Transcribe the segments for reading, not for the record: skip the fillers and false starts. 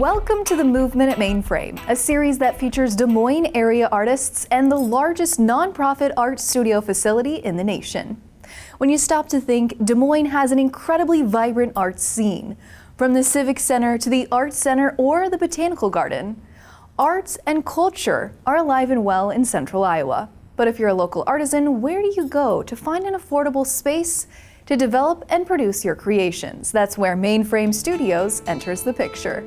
Welcome to the Movement at Mainframe, a series that features Des Moines area artists and the largest nonprofit art studio facility in the nation. When you stop to think, Des Moines has an incredibly vibrant art scene. From the Civic Center to the Art Center or the Botanical Garden, arts and culture are alive and well in central Iowa. But if you're a local artisan, where do you go to find an affordable space to develop and produce your creations? That's where Mainframe Studios enters the picture.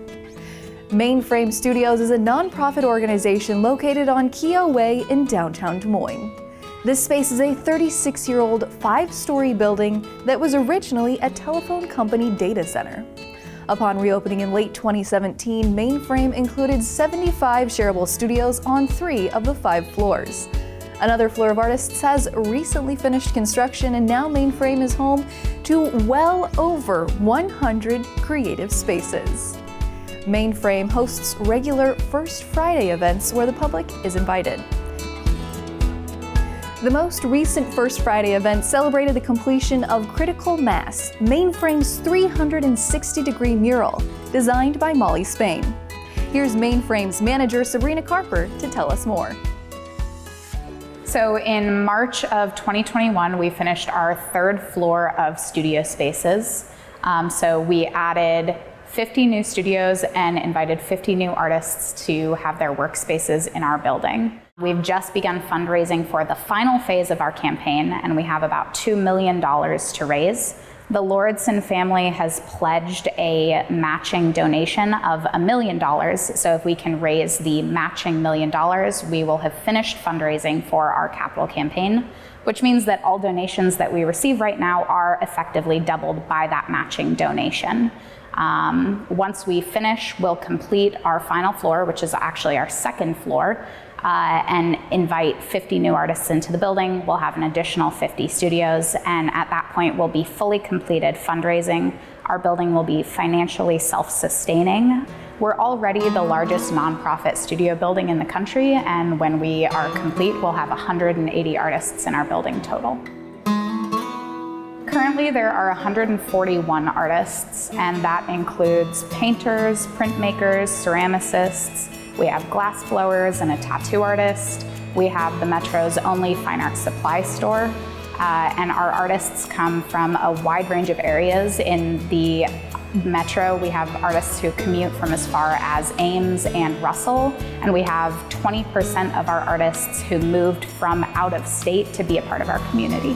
Mainframe Studios is a nonprofit organization located on Keogh Way in downtown Des Moines. This space is a 36-year-old, 5-story building that was originally a telephone company data center. Upon reopening in late 2017, Mainframe included 75 shareable studios on 3 of the 5 floors. Another floor of artists has recently finished construction, and now Mainframe is home to well over 100 creative spaces. Mainframe hosts regular First Friday events where the public is invited. The most recent First Friday event celebrated the completion of Critical Mass, Mainframe's 360-degree mural, designed by Molly Spain. Here's Mainframe's manager, Sabrina Carper, to tell us more. So in March of 2021, we finished our 3rd floor of studio spaces. So we added 50 new studios and invited 50 new artists to have their workspaces in our building. We've just begun fundraising for the final phase of our campaign, and we have about $2 million to raise. The Lauridsen family has pledged a matching donation of $1 million, so if we can raise the matching $1 million, we will have finished fundraising for our capital campaign, which means that all donations that we receive right now are effectively doubled by that matching donation. Once we finish, we'll complete our final floor, which is actually our 2nd floor, and invite 50 new artists into the building. We'll have an additional 50 studios, and at that point we'll be fully completed fundraising. Our building will be financially self-sustaining. We're already the largest nonprofit studio building in the country, and when we are complete, we'll have 180 artists in our building total. Currently, there are 141 artists, and that includes painters, printmakers, ceramicists. We have glass blowers and a tattoo artist. We have the Metro's only fine art supply store, and our artists come from a wide range of areas in the Metro. We have artists who commute from as far as Ames and Russell, and we have 20% of our artists who moved from out of state to be a part of our community.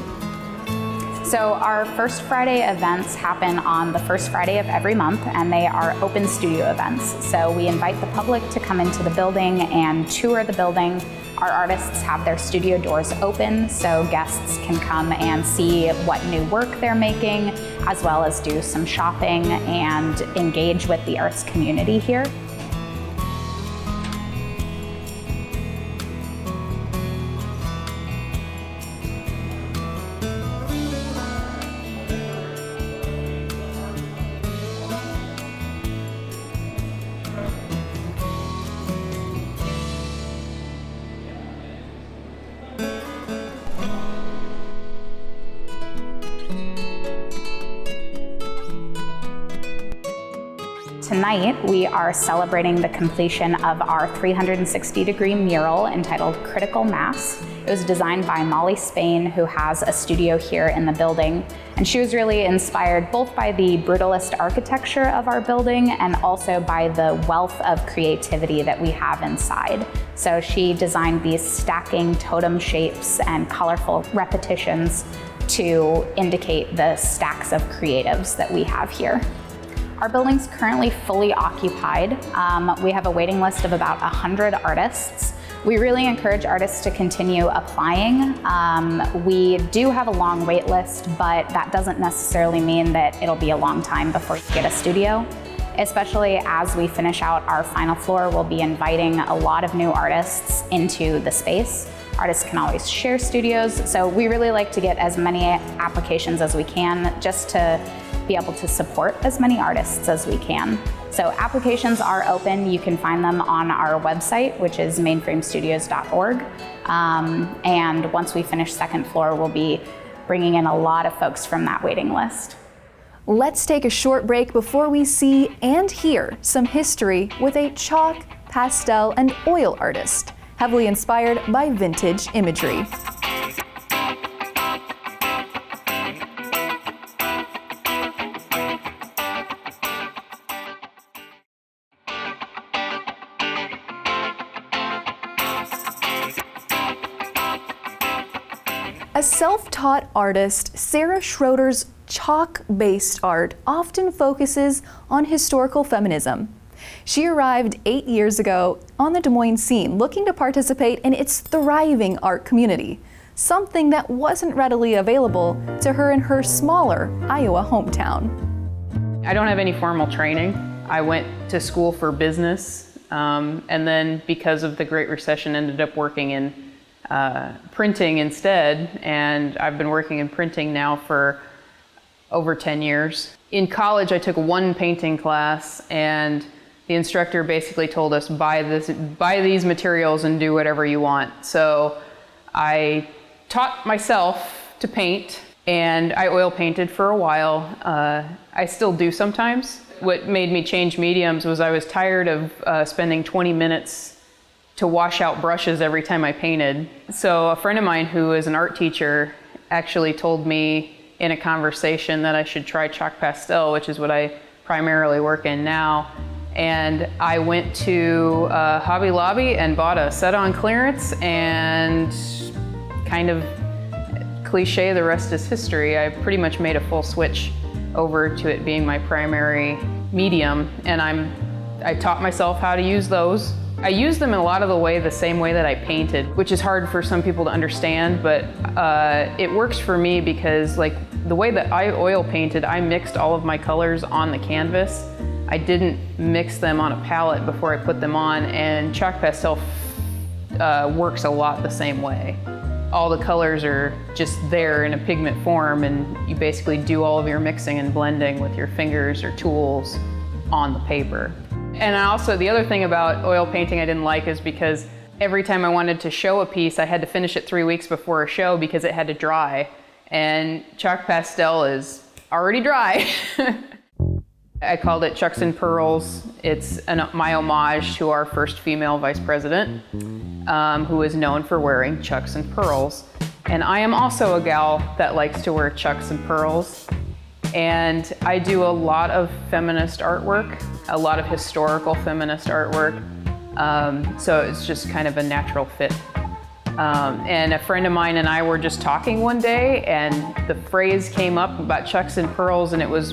So our First Friday events happen on the first Friday of every month, and they are open studio events. So we invite the public to come into the building and tour the building. Our artists have their studio doors open so guests can come and see what new work they're making, as well as do some shopping and engage with the arts community here. Tonight, we are celebrating the completion of our 360-degree mural entitled Critical Mass. It was designed by Molly Spain, who has a studio here in the building. And she was really inspired both by the brutalist architecture of our building and also by the wealth of creativity that we have inside. So she designed these stacking totem shapes and colorful repetitions to indicate the stacks of creatives that we have here. Our building's currently fully occupied. We have a waiting list of about 100 artists. We really encourage artists to continue applying. We do have a long wait list, but that doesn't necessarily mean that it'll be a long time before you get a studio. Especially as we finish out our final floor, we'll be inviting a lot of new artists into the space. Artists can always share studios, so we really like to get as many applications as we can just to be able to support as many artists as we can. So applications are open. You can find them on our website, which is mainframestudios.org. And once we finish 2nd floor, we'll be bringing in a lot of folks from that waiting list. Let's take a short break before we see and hear some history with a chalk, pastel, and oil artist, heavily inspired by vintage imagery. A self-taught artist, Sarah Schroeder's chalk-based art often focuses on historical feminism. She arrived 8 years ago on the Des Moines scene looking to participate in its thriving art community, something that wasn't readily available to her in her smaller Iowa hometown. I don't have any formal training. I went to school for business, and then because of the Great Recession ended up working in printing instead, and I've been working in printing now for over 10 years. In college, I took one painting class, and the instructor basically told us, buy these materials and do whatever you want. So I taught myself to paint, and I oil painted for a while. I still do sometimes. What made me change mediums was I was tired of spending 20 minutes to wash out brushes every time I painted. So a friend of mine who is an art teacher actually told me in a conversation that I should try chalk pastel, which is what I primarily work in now. And I went to Hobby Lobby and bought a set on clearance, and kind of cliche, the rest is history. I pretty much made a full switch over to it being my primary medium, and I taught myself how to use those. I use them in a lot of the same way that I painted, which is hard for some people to understand, but it works for me because like the way that I oil painted, I mixed all of my colors on the canvas. I didn't mix them on a palette before I put them on, and chalk pastel works a lot the same way. All the colors are just there in a pigment form, and you basically do all of your mixing and blending with your fingers or tools on the paper. And also the other thing about oil painting I didn't like is because every time I wanted to show a piece, I had to finish it 3 weeks before a show because it had to dry. And chalk pastel is already dry. I called it Chucks and Pearls. It's my homage to our first female vice president, who is known for wearing chucks and pearls. And I am also a gal that likes to wear chucks and pearls. And I do a lot of feminist artwork, a lot of historical feminist artwork. So it's just kind of a natural fit. And a friend of mine and I were just talking one day, and the phrase came up about chucks and pearls, and it was,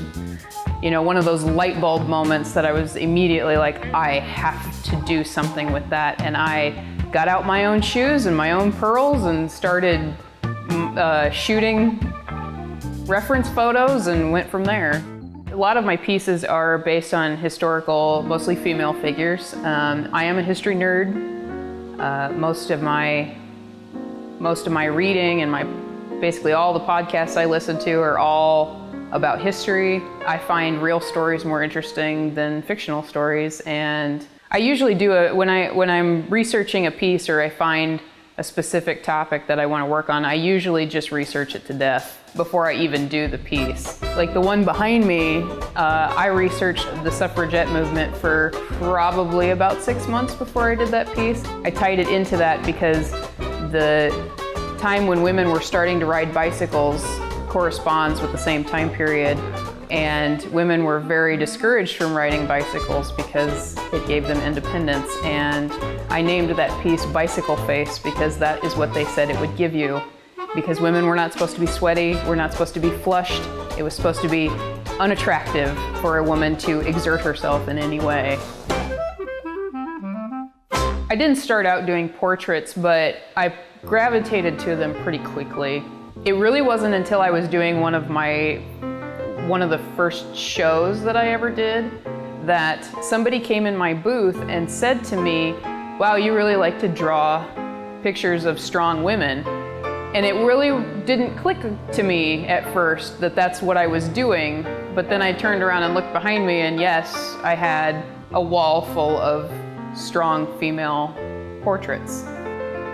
you know, one of those light bulb moments that I was immediately like, I have to do something with that. And I got out my own shoes and my own pearls and started shooting reference photos and went from there. A lot of my pieces are based on historical, mostly female figures. I am a history nerd. Most of my reading and basically all the podcasts I listen to are all about history. I find real stories more interesting than fictional stories, and I usually do it when I'm researching a piece or I find a specific topic that I want to work on. I usually just research it to death before I even do the piece. Like the one behind me, I researched the suffragette movement for probably about 6 months before I did that piece. I tied it into that because the time when women were starting to ride bicycles corresponds with the same time period, and women were very discouraged from riding bicycles because it gave them independence. And I named that piece Bicycle Face because that is what they said it would give you, because women were not supposed to be sweaty, were not supposed to be flushed. It was supposed to be unattractive for a woman to exert herself in any way. I didn't start out doing portraits, but I gravitated to them pretty quickly. It really wasn't until I was doing one of the first shows that I ever did that somebody came in my booth and said to me, wow, you really like to draw pictures of strong women. And it really didn't click to me at first that that's what I was doing. But then I turned around and looked behind me, and yes, I had a wall full of strong female portraits.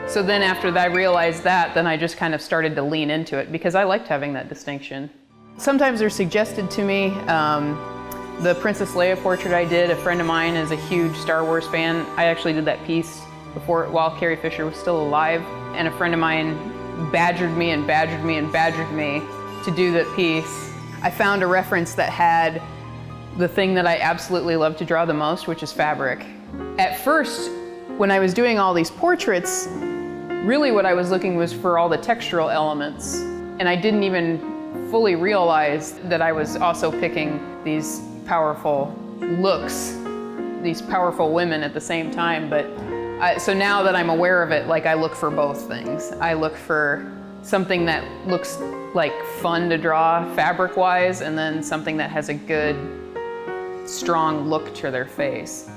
So then after I realized that, then I just kind of started to lean into it because I liked having that distinction. Sometimes they're suggested to me. The Princess Leia portrait I did, a friend of mine is a huge Star Wars fan. I actually did that piece while Carrie Fisher was still alive, and a friend of mine badgered me and badgered me and badgered me to do that piece. I found a reference that had the thing that I absolutely love to draw the most, which is fabric. At first, when I was doing all these portraits, really what I was looking was for all the textural elements, and I didn't even fully realize that I was also picking these powerful looks, these powerful women at the same time. But so now that I'm aware of it, like, I look for both things. I look for something that looks like fun to draw fabric-wise, and then something that has a good, strong look to their face.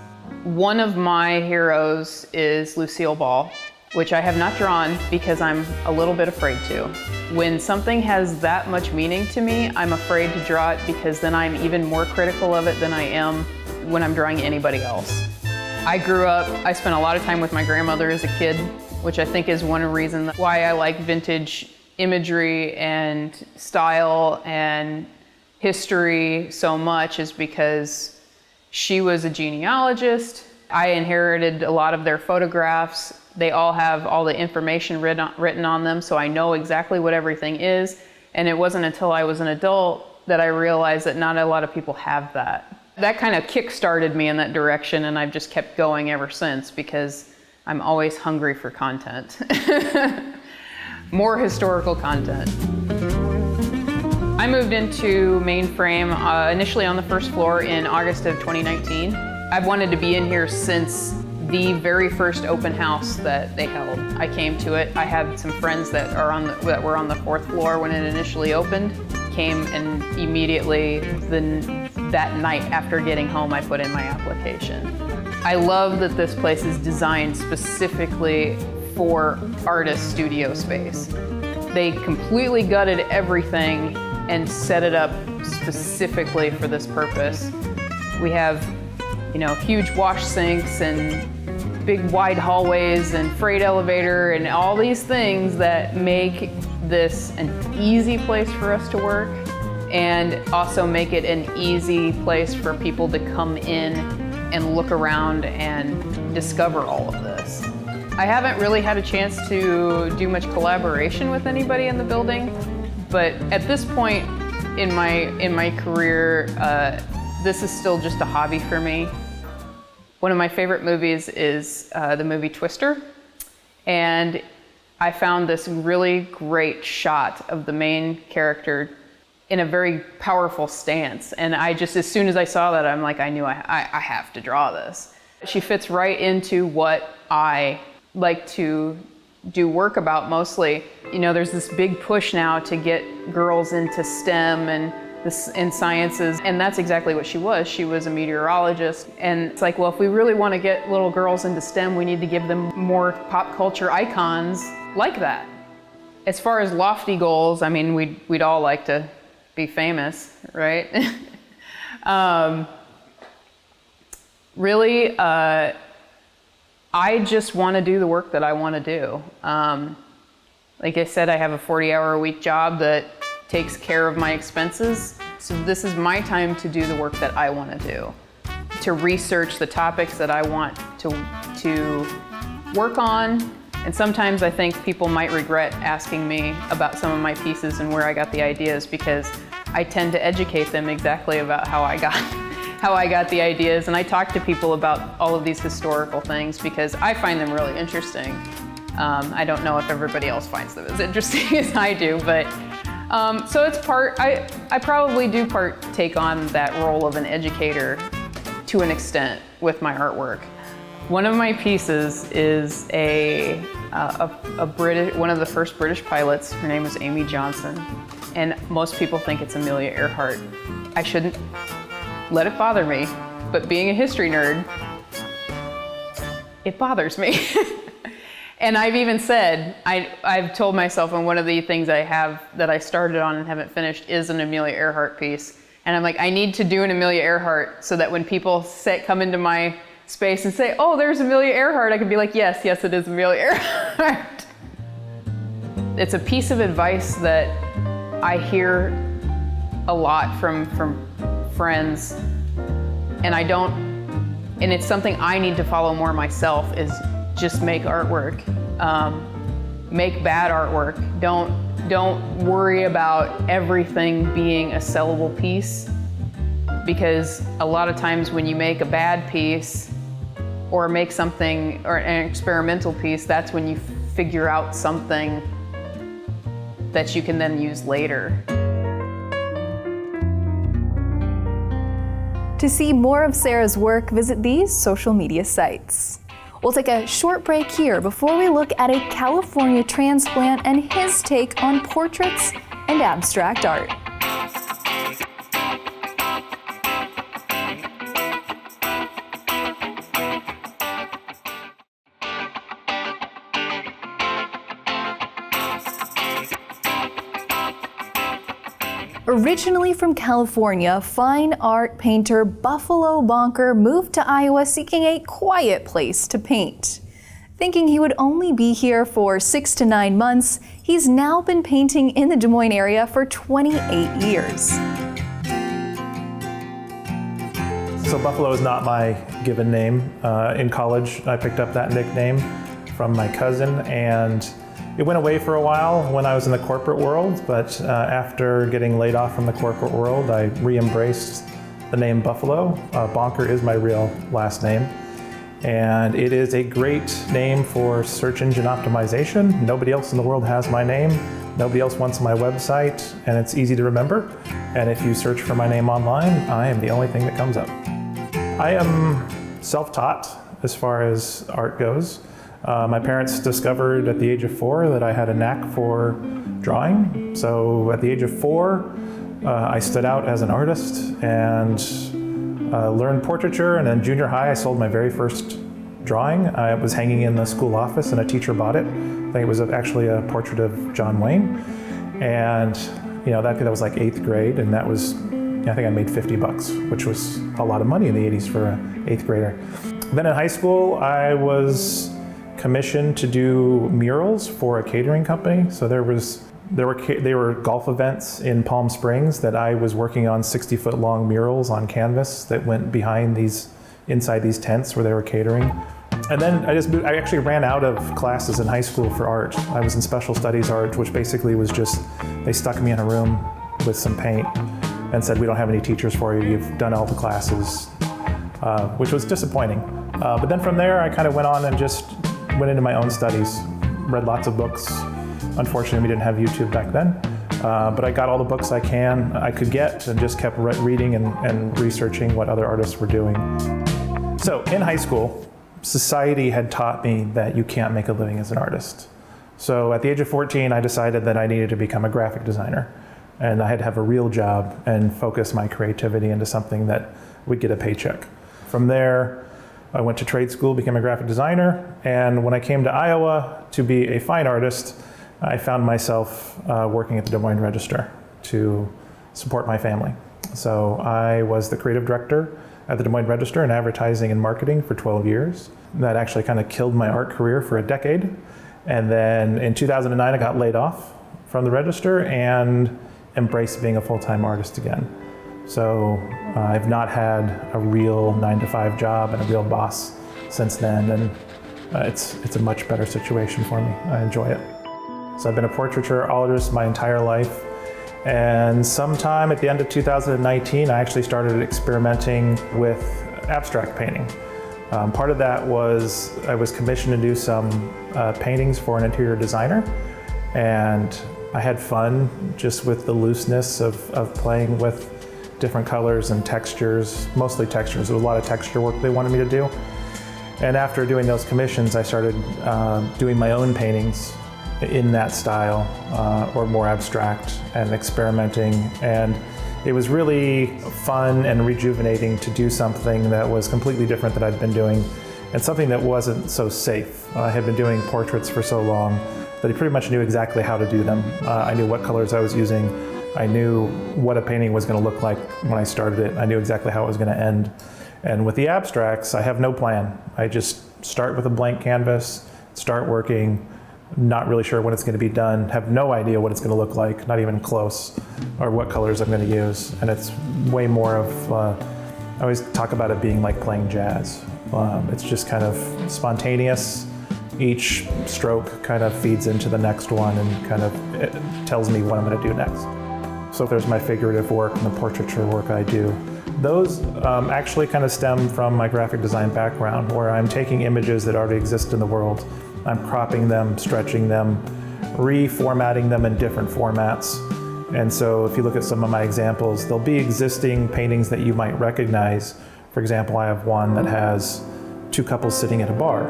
One of my heroes is Lucille Ball, which I have not drawn because I'm a little bit afraid to. When something has that much meaning to me, I'm afraid to draw it because then I'm even more critical of it than I am when I'm drawing anybody else. I spent a lot of time with my grandmother as a kid, which I think is one reason why I like vintage imagery and style and history so much, is because she was a genealogist. I inherited a lot of their photographs. They all have all the information written on them, so I know exactly what everything is. And it wasn't until I was an adult that I realized that not a lot of people have that. That kind of kick-started me in that direction, and I've just kept going ever since because I'm always hungry for content. More historical content. I moved into Mainframe initially on the first floor in August of 2019. I've wanted to be in here since the very first open house that they held. I came to it. I had some friends that were on the fourth floor when it initially opened. Came and immediately that night after getting home, I put in my application. I love that this place is designed specifically for artist studio space. They completely gutted everything and set it up specifically for this purpose. We have, huge wash sinks and big wide hallways and freight elevator and all these things that make this an easy place for us to work, and also make it an easy place for people to come in and look around and discover all of this. I haven't really had a chance to do much collaboration with anybody in the building, but at this point in my career, this is still just a hobby for me. One of my favorite movies is the movie Twister, and I found this really great shot of the main character in a very powerful stance, and as soon as I saw that, I'm like, I knew I have to draw this. She fits right into what I like to do work about mostly. There's this big push now to get girls into STEM and in sciences, and that's exactly what she was. She was a meteorologist, and it's like, well, if we really want to get little girls into STEM, we need to give them more pop culture icons like that. As far as lofty goals, I mean, we'd all like to be famous, right? Really, I just want to do the work that I want to do. Like I said, I have a 40-hour-a-week job that takes care of my expenses. So this is my time to do the work that I want to do, to research the topics that I want to work on. And sometimes I think people might regret asking me about some of my pieces and where I got the ideas, because I tend to educate them exactly about how I got the ideas. And I talk to people about all of these historical things because I find them really interesting. I don't know if everybody else finds them as interesting as I do, but so it's I probably do take on that role of an educator to an extent with my artwork. One of my pieces is one of the first British pilots. Her name was Amy Johnson, and most people think it's Amelia Earhart. I shouldn't let it bother me, but being a history nerd, it bothers me. And I've even said, I've told myself, and one of the things I have that I started on and haven't finished is an Amelia Earhart piece. And I'm like, I need to do an Amelia Earhart so that when people come into my space and say, oh, there's Amelia Earhart, I can be like, yes, it is Amelia Earhart. It's a piece of advice that I hear a lot from friends, and and it's something I need to follow more myself, is just make artwork. Make bad artwork. Don't worry about everything being a sellable piece, because a lot of times when you make a bad piece or make something, or an experimental piece, that's when you figure out something that you can then use later. To see more of Sarah's work, visit these social media sites. We'll take a short break here before we look at a California transplant and his take on portraits and abstract art. Originally from California, fine art painter Buffalo Bonker moved to Iowa seeking a quiet place to paint. Thinking he would only be here for 6 to 9 months, he's now been painting in the Des Moines area for 28 years. So Buffalo is not my given name. In college, I picked up that nickname from my cousin, and it went away for a while when I was in the corporate world, but after getting laid off from the corporate world, I re-embraced the name Buffalo. Bonker is my real last name, and it is a great name for search engine optimization. Nobody else in the world has my name. Nobody else wants my website, and it's easy to remember. And if you search for my name online, I am the only thing that comes up. I am self-taught as far as art goes. My parents discovered at the age of 4 that I had a knack for drawing. So at the age of 4, I stood out as an artist and learned portraiture. And in junior high, I sold my very first drawing. I was hanging in the school office and a teacher bought it. I think it was actually a portrait of John Wayne. And that was like 8th grade, and that was, I think I made $50, which was a lot of money in the 80s for an 8th grader. Then in high school, I was commissioned to do murals for a catering company. So there were golf events in Palm Springs that I was working on 60-foot long murals on canvas that went inside these tents where they were catering. And then I actually ran out of classes in high school for art. I was in special studies art, which basically was just, they stuck me in a room with some paint and said, we don't have any teachers for you, you've done all the classes, which was disappointing. But then from there, I kind of went on and just went into my own studies, read lots of books. Unfortunately, we didn't have YouTube back then, but I got all the books I could get, and just kept reading and researching what other artists were doing. So in high school, society had taught me that you can't make a living as an artist. So at the age of 14, I decided that I needed to become a graphic designer, and I had to have a real job and focus my creativity into something that would get a paycheck. From there, I went to trade school, became a graphic designer, and when I came to Iowa to be a fine artist, I found myself working at the Des Moines Register to support my family. So I was the creative director at the Des Moines Register in advertising and marketing for 12 years. That actually kind of killed my art career for a decade. And then in 2009, I got laid off from the Register and embraced being a full-time artist again. So I've not had a real 9-to-5 job and a real boss since then, and it's a much better situation for me. I enjoy it. So I've been a portraiture artist my entire life, and sometime at the end of 2019, I actually started experimenting with abstract painting. Part of that was I was commissioned to do some paintings for an interior designer, and I had fun just with the looseness of playing with different colors and textures, mostly textures. There was a lot of texture work they wanted me to do. And after doing those commissions, I started doing my own paintings in that style, or more abstract, and experimenting. And it was really fun and rejuvenating to do something that was completely different that I'd been doing, and something that wasn't so safe. I had been doing portraits for so long that I pretty much knew exactly how to do them. I knew what colors I was using. I knew what a painting was going to look like when I started it. I knew exactly how it was going to end. And with the abstracts, I have no plan. I just start with a blank canvas, start working, not really sure when it's going to be done, have no idea what it's going to look like, not even close, or what colors I'm going to use. And it's way more of, I always talk about it being like playing jazz. It's just kind of spontaneous. Each stroke kind of feeds into the next one and kind of it tells me what I'm going to do next. So there's my figurative work and the portraiture work I do. Those actually kind of stem from my graphic design background, where I'm taking images that already exist in the world, I'm cropping them, stretching them, reformatting them in different formats. And so if you look at some of my examples, there'll be existing paintings that you might recognize. For example, I have one that has two couples sitting at a bar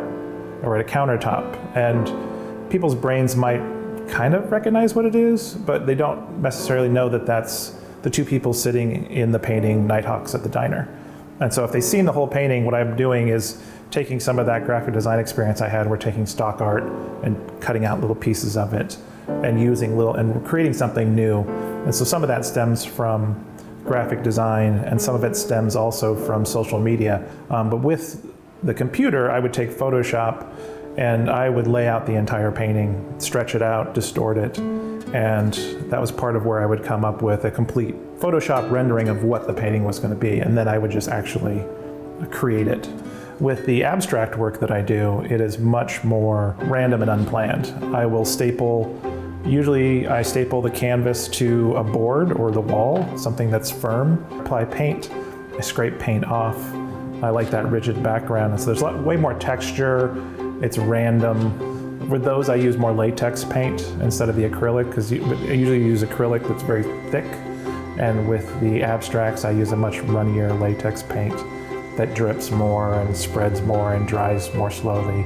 or at a countertop, and people's brains might kind of recognize what it is, but they don't necessarily know that that's the two people sitting in the painting Nighthawks at the Diner. And so if they've seen the whole painting, what I'm doing is taking some of that graphic design experience I had, we're taking stock art and cutting out little pieces of it and using and creating something new. And so some of that stems from graphic design, and some of it stems also from social media. But with the computer, I would take Photoshop and I would lay out the entire painting, stretch it out, distort it. And that was part of where I would come up with a complete Photoshop rendering of what the painting was going to be. And then I would just actually create it. With the abstract work that I do, it is much more random and unplanned. I will usually I staple the canvas to a board or the wall, something that's firm, apply paint, I scrape paint off. I like that rigid background. And so there's way more texture, it's random. With those, I use more latex paint instead of the acrylic, because I usually use acrylic that's very thick. And with the abstracts, I use a much runnier latex paint that drips more and spreads more and dries more slowly.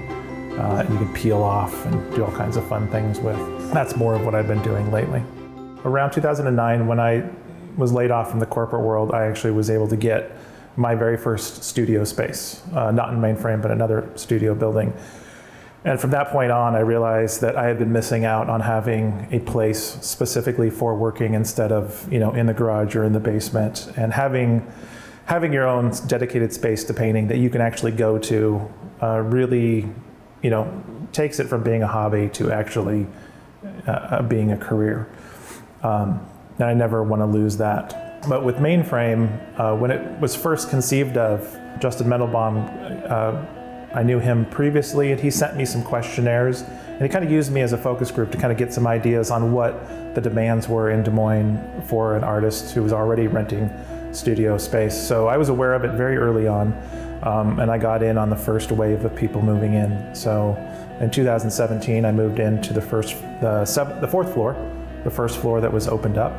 And you can peel off and do all kinds of fun things with. That's more of what I've been doing lately. Around 2009, when I was laid off from the corporate world, I actually was able to get my very first studio space, not in Mainframe, but another studio building. And from that point on, I realized that I had been missing out on having a place specifically for working instead of, in the garage or in the basement, and having your own dedicated space to painting that you can actually go to really, takes it from being a hobby to actually being a career. And I never want to lose that. But with Mainframe, when it was first conceived of, Justin Mendelbaum, I knew him previously, and he sent me some questionnaires, and he kind of used me as a focus group to kind of get some ideas on what the demands were in Des Moines for an artist who was already renting studio space. So I was aware of it very early on, and I got in on the first wave of people moving in. So in 2017, I moved into the fourth floor, the first floor that was opened up,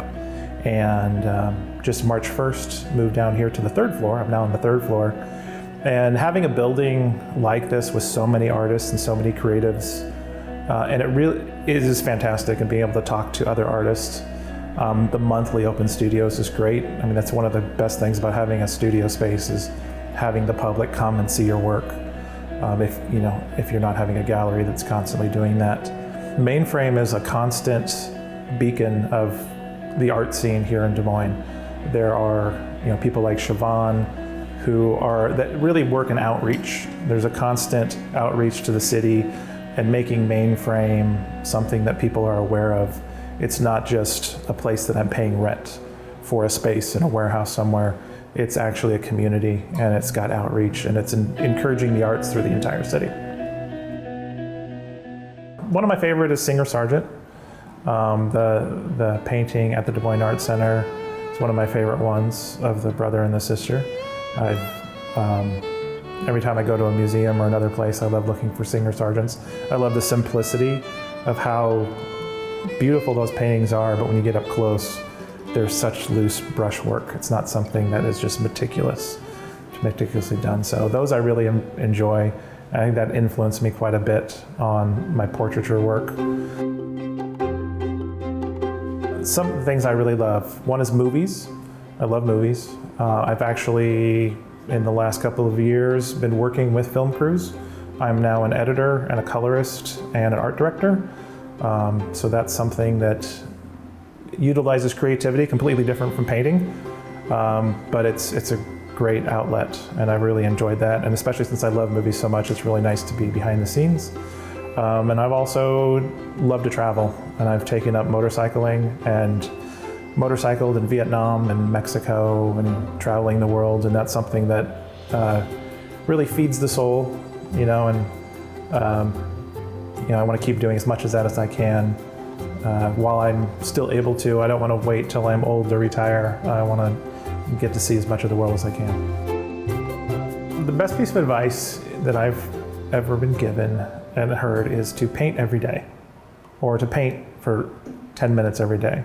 and just March 1st, moved down here to the third floor. I'm now on the third floor. And having a building like this with so many artists and so many creatives, and it really is fantastic, and being able to talk to other artists. The monthly open studios is great. I mean, that's one of the best things about having a studio space, is having the public come and see your work. If you're not having a gallery that's constantly doing that. Mainframe is a constant beacon of the art scene here in Des Moines. There are people like Siobhan, that really work in outreach. There's a constant outreach to the city and making Mainframe something that people are aware of. It's not just a place that I'm paying rent for a space in a warehouse somewhere. It's actually a community, and it's got outreach, and it's encouraging the arts through the entire city. One of my favorite is Singer Sargent. The painting at the Des Moines Arts Center is one of my favorite ones, of the brother and the sister. Every time I go to a museum or another place, I love looking for Singer Sargents. I love the simplicity of how beautiful those paintings are, but when you get up close, there's such loose brushwork. It's not something that is just meticulously done. So those I really enjoy. I think that influenced me quite a bit on my portraiture work. Some things I really love. One is movies. I love movies. I've actually, in the last couple of years, been working with film crews. I'm now an editor and a colorist and an art director. So that's something that utilizes creativity, completely different from painting. But it's a great outlet, and I really enjoyed that. And especially since I love movies so much, it's really nice to be behind the scenes. And I've also loved to travel, and I've taken up motorcycling and motorcycled in Vietnam and Mexico and traveling the world, and that's something that really feeds the soul, and I want to keep doing as much of that as I can while I'm still able to. I don't want to wait till I'm old to retire. I want to get to see as much of the world as I can. The best piece of advice that I've ever been given and heard is to paint every day, or to paint for 10 minutes every day.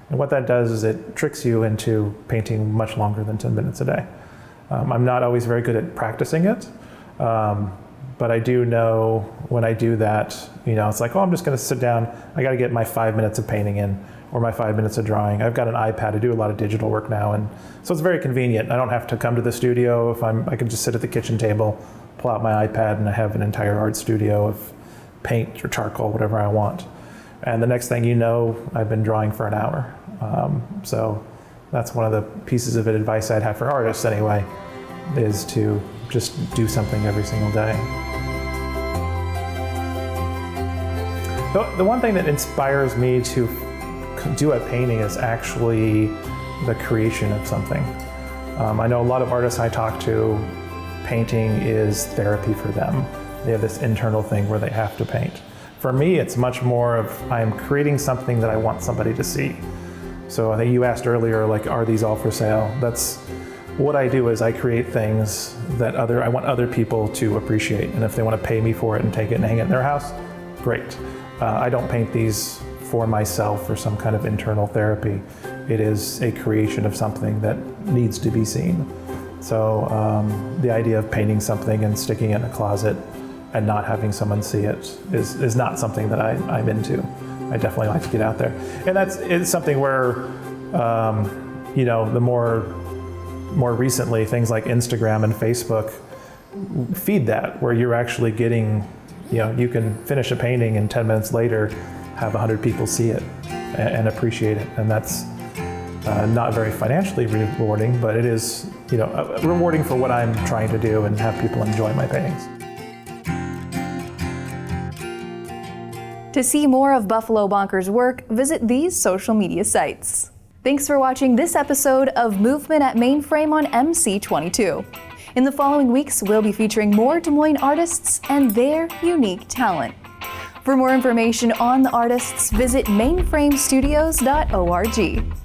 And what that does is it tricks you into painting much longer than 10 minutes a day. I'm not always very good at practicing it, but I do know when I do that, it's like, I'm just going to sit down. I got to get my 5 minutes of painting in, or my 5 minutes of drawing. I've got an iPad. I do a lot of digital work now, and so it's very convenient. I don't have to come to the studio. I can just sit at the kitchen table, pull out my iPad, and I have an entire art studio of paint or charcoal, whatever I want. And the next thing you know, I've been drawing for an hour. So that's one of the pieces of advice I'd have for artists anyway, is to just do something every single day. The one thing that inspires me to do a painting is actually the creation of something. I know a lot of artists I talk to, painting is therapy for them. They have this internal thing where they have to paint. For me, it's much more of, I am creating something that I want somebody to see. So I think you asked earlier, like, are these all for sale? That's what I do, is I create things that I want other people to appreciate. And if they want to pay me for it and take it and hang it in their house, great. I don't paint these for myself or some kind of internal therapy. It is a creation of something that needs to be seen. So the idea of painting something and sticking it in a closet and not having someone see it is not something that I'm into. I definitely like to get out there. And it's something where, the more recently, things like Instagram and Facebook feed that, where you're actually getting, you can finish a painting and 10 minutes later have 100 people see it and appreciate it. And that's not very financially rewarding, but it is, rewarding for what I'm trying to do and have people enjoy my paintings. To see more of Buffalo Bonker's work, visit these social media sites. Thanks for watching this episode of Movement at Mainframe on MC22. In the following weeks, we'll be featuring more Des Moines artists and their unique talent. For more information on the artists, visit mainframestudios.org.